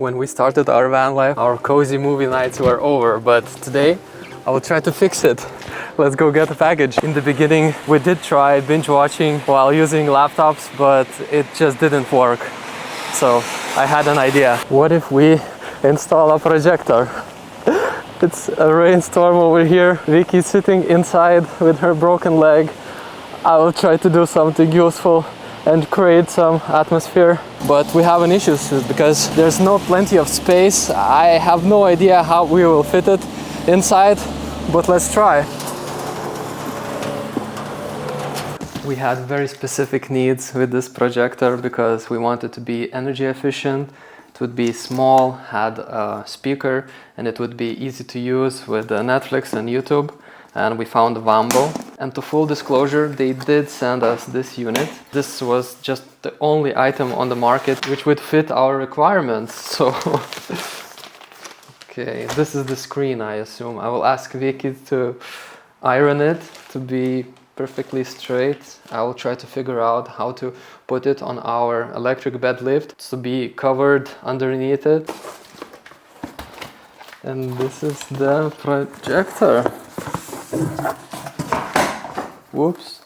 When we started our van life, our cozy movie nights were over, but today I will try to fix it. Let's go get the package. In the beginning, we did try binge watching while using laptops, but it just didn't work. So I had an idea. What if we install a projector? It's a rainstorm over here. Vicky's sitting inside with her broken leg. I will try to do something useful and create some atmosphere, but we have an issue because there's not plenty of space. I have no idea how we will fit it inside, but let's try. We had very specific needs with this projector because we wanted to be energy efficient. It would be small, had a speaker, and it would be easy to use with Netflix and YouTube. And we found Wanbo. And to full disclosure, they did send us this unit. This was just the only item on the market which would fit our requirements. So, okay, this is the screen, I assume. I will ask Vicky to iron it to be perfectly straight. I will try to figure out how to put it on our electric bed lift to be covered underneath it. And this is the projector. Whoops.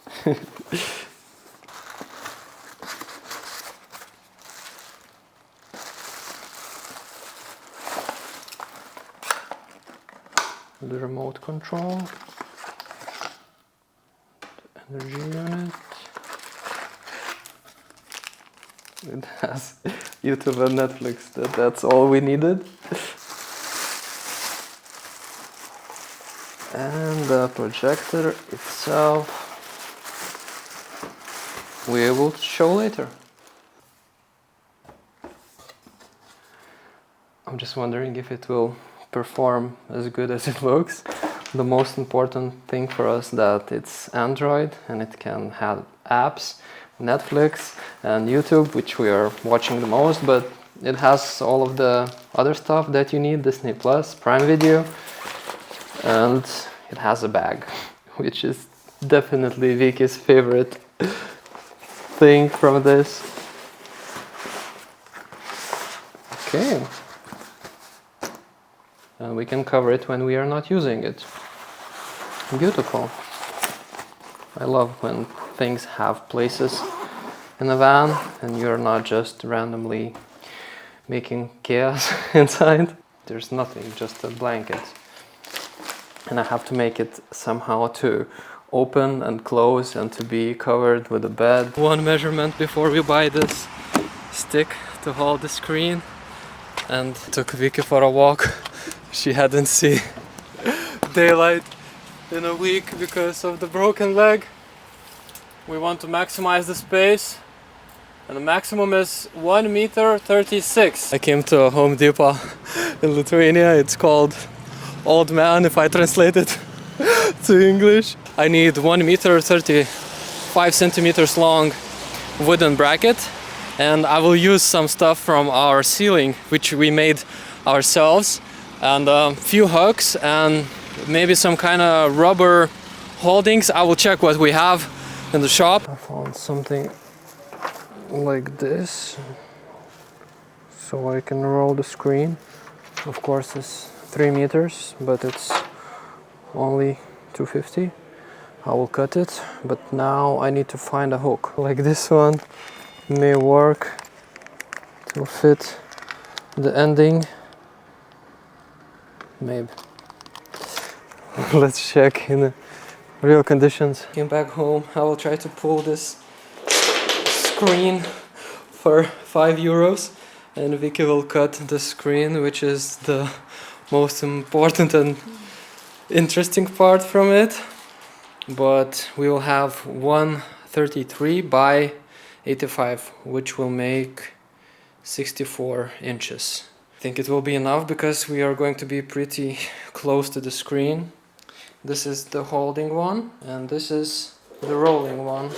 The remote control, the energy unit. It has YouTube and Netflix. That's all we needed. And the projector itself we will show later. I'm just wondering if it will perform as good as it looks. The most important thing for us that it's Android and it can have apps, Netflix and YouTube, which we are watching the most, but it has all of the other stuff that you need, Disney Plus, Prime Video, and it has a bag, which is definitely Vicky's favorite thing from this. Okay. And we can cover it when we are not using it. Beautiful. I love when things have places in a van and you're not just randomly making chaos inside. There's nothing, just a blanket. And I have to make it somehow to open and close and to be covered with a bed. One measurement before we buy this stick to hold the screen, and took Vicky for a walk. She hadn't seen daylight in a week because of the broken leg. We want to maximize the space, and the maximum is 1.36 m. I came to a Home Depot in Lithuania. It's called Old Man, if I translate it to English. I need 1.35 m long wooden bracket, and I will use some stuff from our ceiling, which we made ourselves, and a few hooks and maybe some kind of rubber holdings. I will check what we have in the shop. I found something like this, so I can roll the screen. Of course, it's 3 meters, but it's only 250. I will cut it, but now I need to find a hook. Like this one may work to fit the ending. Maybe. Let's check in the real conditions. Came back home. I will try to pull this screen for €5, and Vicky will cut the screen, which is the most important and interesting part from it. But we will have 133 by 85, which will make 64 inches. I think it will be enough because we are going to be pretty close to the screen. This is the holding one, and this is the rolling one.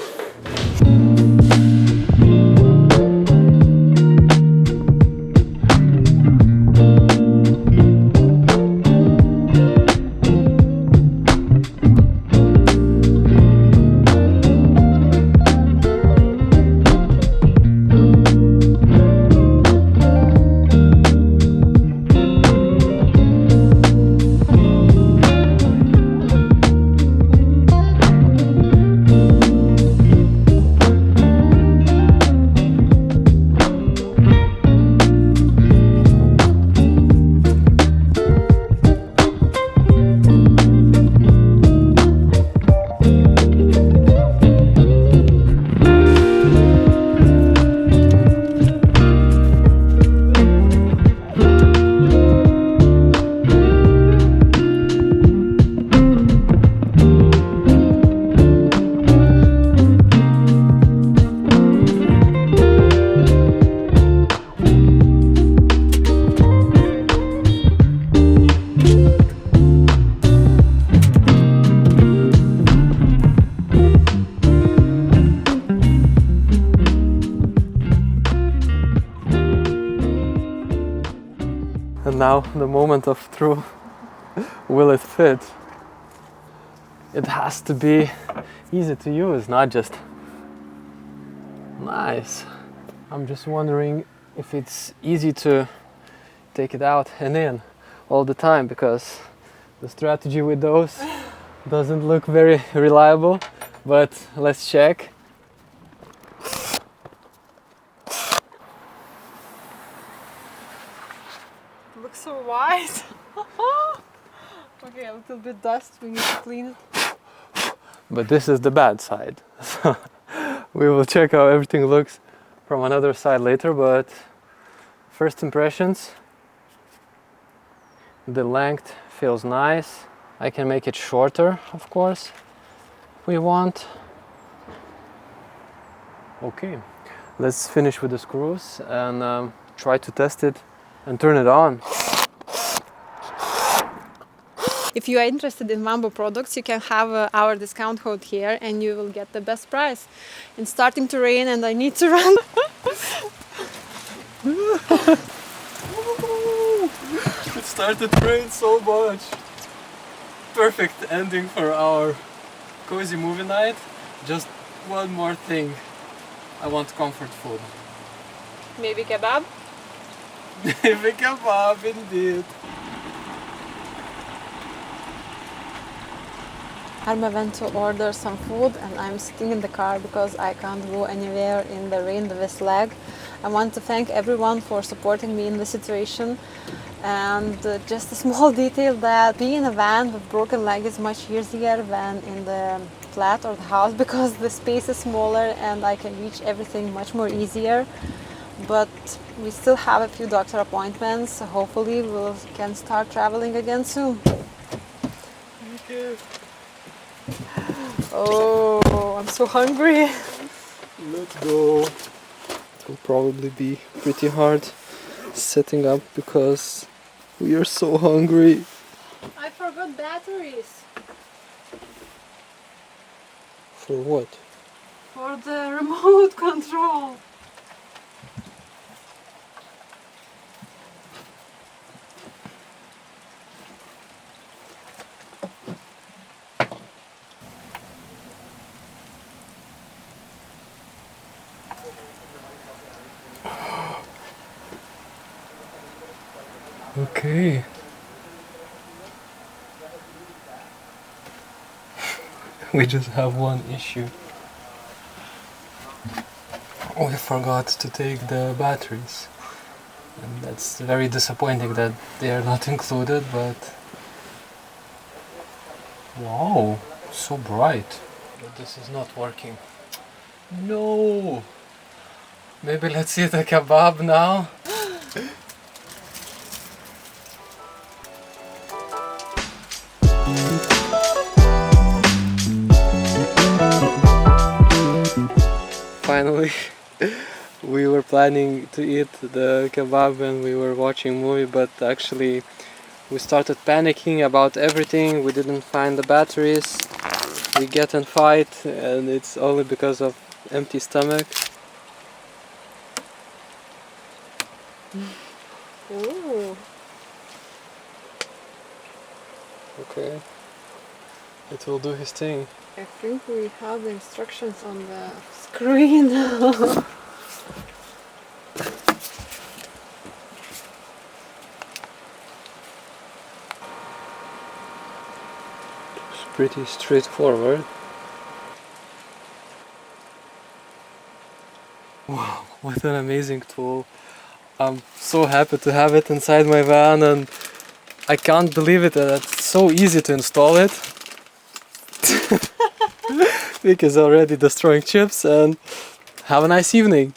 And now the moment of truth. Will it fit? It has to be easy to use, not just nice. I'm just wondering if it's easy to take it out and in all the time, because the strategy with those doesn't look very reliable, but let's check. Looks so white. Okay, a little bit dust, we need to clean it. But this is the bad side. So we will check how everything looks from another side later, but first impressions, the length feels nice. I can make it shorter, of course, if we want. Okay, let's finish with the screws and try to test it and turn it on. If you are interested in Wanbo products, you can have our discount code here and you will get the best price. It's starting to rain and I need to run. It started to rain so much. Perfect ending for our cozy movie night. Just one more thing. I want comfort food. Maybe kebab? Maybe kebab, indeed. Arma went to order some food and I'm sitting in the car because I can't go anywhere in the rain with this leg. I want to thank everyone for supporting me in this situation, and just a small detail that being in a van with broken leg is much easier than in the flat or the house because the space is smaller and I can reach everything much more easier. But we still have a few doctor appointments, so hopefully we can start traveling again soon. Okay. Oh, I'm so hungry. Let's go. It will probably be pretty hard setting up because we are so hungry. I forgot batteries. For what? For the remote control. Okay. We just have one issue. We forgot to take the batteries. And that's very disappointing that they are not included, but... Wow, so bright. But this is not working. No! Maybe let's eat a kebab now? Finally, we were planning to eat the kebab when we were watching movie, but actually we started panicking about everything. We didn't find the batteries. We get in fight, and it's only because of empty stomach. Ooh. Okay, it will do his thing. I think we have the instructions on the screen. It's pretty straightforward. Wow, what an amazing tool. I'm so happy to have it inside my van, and I can't believe it that it's so easy to install it. Vic is already destroying chips, and have a nice evening.